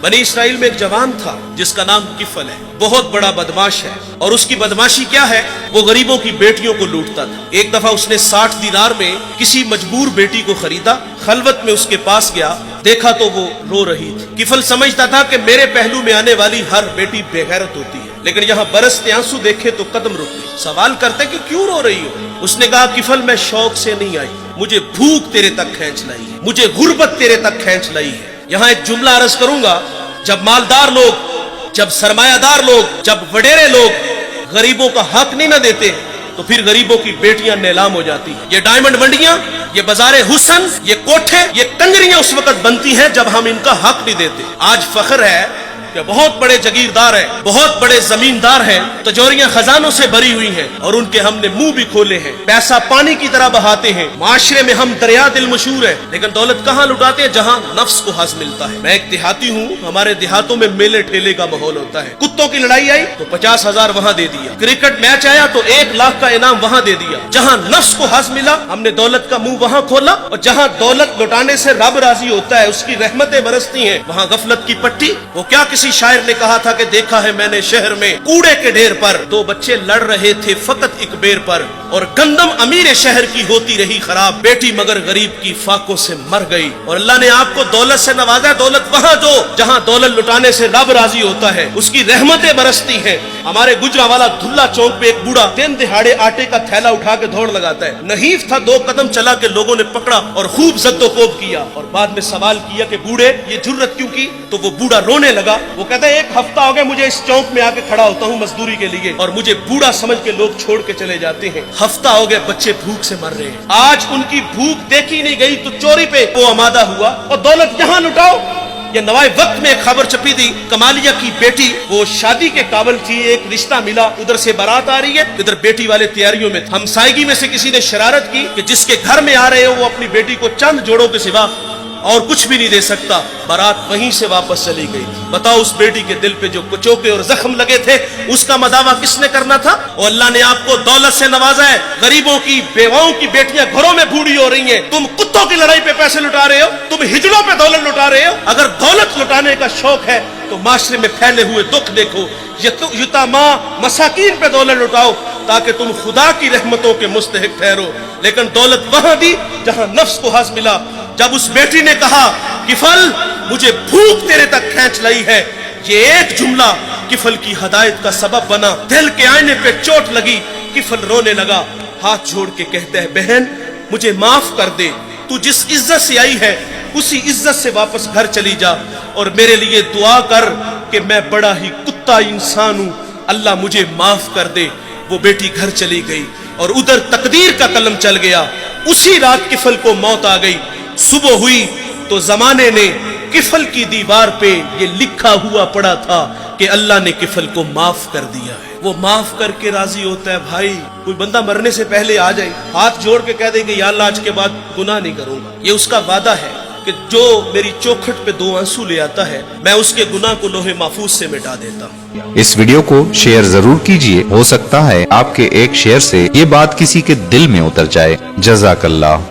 बनी इसराइल में एक जवान था जिसका नाम किफल है, बहुत बड़ा बदमाश है। और उसकी बदमाशी क्या है, वो गरीबों की बेटियों को लूटता था। एक दफा उसने 60 दिनार में किसी मजबूर बेटी को खरीदा, खलवत में उसके पास गया, देखा तो वो रो रही थी। किफल समझता था कि मेरे पहलू में आने वाली हर बेटी बेगैरत होती है, लेकिन यहाँ बरसते आंसू देखे तो कदम रुक गए। सवाल करते कि क्यों रो रही हो? उसने कहा किफल मैं शौक से नहीं आई, मुझे भूख तेरे तक खींच लाई है, मुझे गुर्बत तेरे तक खींच लाई है। यहाँ एक जुमला अर्ज करूंगा, जब मालदार लोग, जब सरमायादार लोग, जब वडेरे लोग गरीबों का हक नहीं ना देते तो फिर गरीबों की बेटियां नीलाम हो जाती हैं। ये डायमंड मंडियां, ये बाजारे हुसन, ये कोठे, ये कंजरियां उस वक्त बनती हैं जब हम इनका हक नहीं देते। आज फख्र है कि बहुत बड़े जगीरदार हैं, बहुत बड़े जमींदार हैं, तिजोरियां खजानों से भरी हुई हैं और उनके हमने मुंह भी खोले हैं, पैसा पानी की तरह बहाते हैं। माशरे में हम दरिया दिल मशहूर है, लेकिन दौलत कहाँ लुटाते हैं? जहाँ नफ्स को हज मिलता है। मैं एक देहाती हूँ, हमारे देहातों में मेले ठेले का माहौल होता है। कुत्तों की लड़ाई आई तो 50,000 वहाँ दे दिया, क्रिकेट मैच आया तो 1 लाख का इनाम वहाँ दे दिया। जहाँ नफ्स को हज मिला हमने दौलत का मुंह वहाँ खोला, और जहाँ दौलत लुटाने से रब राजी होता है, उसकी रहमतें बरसती हैं, वहाँ गफलत की पट्टी। वो क्या किसी शायर ने कहा था कि देखा है मैंने शहर में कूड़े के ढेर पर 2 बच्चे लड़ रहे थे फकत एक बेर पर, और गंदम अमीर शहर की होती रही खराब, बेटी मगर गरीब की फाकों से मर गई। और अल्लाह ने आपको दौलत से नवाजा, दौलत वहाँ दो जहाँ दौलत लुटाने से रब राजी होता है, उसकी रहमतें बरसती हैं। हमारे गुजरावाला धुल्ला चौक पे एक बूढ़ा दिन दिहाड़े आटे का थैला उठा के दौड़ लगाता है। नहीफ था, 2 कदम चला के लोगों ने पकड़ा और खूब जद्दोकोब किया, और बाद में सवाल किया कि बूढ़े ये जुर्रत क्यों की? तो वो बूढ़ा रोने लगा। वो कहता है 1 हफ्ता हो गया मुझे इस चौक में आके खड़ा होता हूँ मजदूरी के लिए, और मुझे बूढ़ा समझ के लोग छोड़ के चले जाते हैं। हफ्ता हो गया बच्चे भूख से मर रहे हैं। आज उनकी भूख देखी नहीं गई तो चोरी पे वो आमादा हुआ, और दौलत यहाँ लुटाओ। ये नवाए वक्त में एक खबर छपी थी, कमालिया की बेटी वो शादी के काबिल थी, एक रिश्ता मिला, उधर से बारात आ रही है, इधर बेटी वाले तैयारियों में। हमसायगी में से किसी ने शरारत की कि जिसके घर में आ रहे हो वो अपनी बेटी को चंद जोड़ों के सिवा और कुछ भी नहीं दे सकता। बारात वहीं से वापस चली गई थी। बताओ उस बेटी के दिल पे जो कुचोके और जख्म लगे थे, उसका मदावा किसने करना था? और अल्लाह ने आपको दौलत से नवाजा है। गरीबों की बेवाओं की बेटियां घरों में बूढ़ी हो रही हैं, तुम कुत्तों की लड़ाई पे पैसे लुटा रहे हो, तुम हिजड़ों पे दौलत लुटा रहे हो। अगर दौलत लुटाने का शौक है तो माशरे में फैले हुए दुख देखो, यतामा मसाकीन पे दौलत लुटाओ ताकि तुम खुदा की रहमतों के मुस्तहिक ठहरो। लेकिन दौलत वहां दी जहां नफ्स को हज मिला। जब उस बेटी ने कहा किफल मुझे भूख तेरे तक खींच लाई है, ये एक जुमला किफल की हदायत का सबब बना। दिल के आईने पे चोट लगी, किफल रोने लगा, हाथ जोड़ के कहता है बहन मुझे माफ कर दे, तू जिस इज्जत से आई है उसी इज्जत से वापस घर चली जा, और मेरे लिए दुआ कर कि मैं बड़ा ही कुत्ता इंसान हूं, अल्लाह मुझे माफ कर दे। वो बेटी घर चली गई और उधर तकदीर का कलम चल गया। उसी रात किफल को मौत आ गई। सुबह हुई तो जमाने ने किफल की दीवार पे ये लिखा हुआ पड़ा था कि अल्लाह ने किफल को माफ कर दिया है। वो माफ करके राजी होता है। भाई कोई बंदा मरने से पहले आ जाए, हाथ जोड़ के कह दे कि या अल्लाह आज के बाद गुनाह नहीं करूंगा, ये उसका वादा है कि जो मेरी चौखट पे 2 आंसू ले आता है मैं उसके गुनाह को लोहे महफूज से मिटा देता हूँ। इस वीडियो को शेयर जरूर कीजिए, हो सकता है आपके एक शेयर से ये बात किसी के दिल में उतर जाए। जज़ाकल्लाह।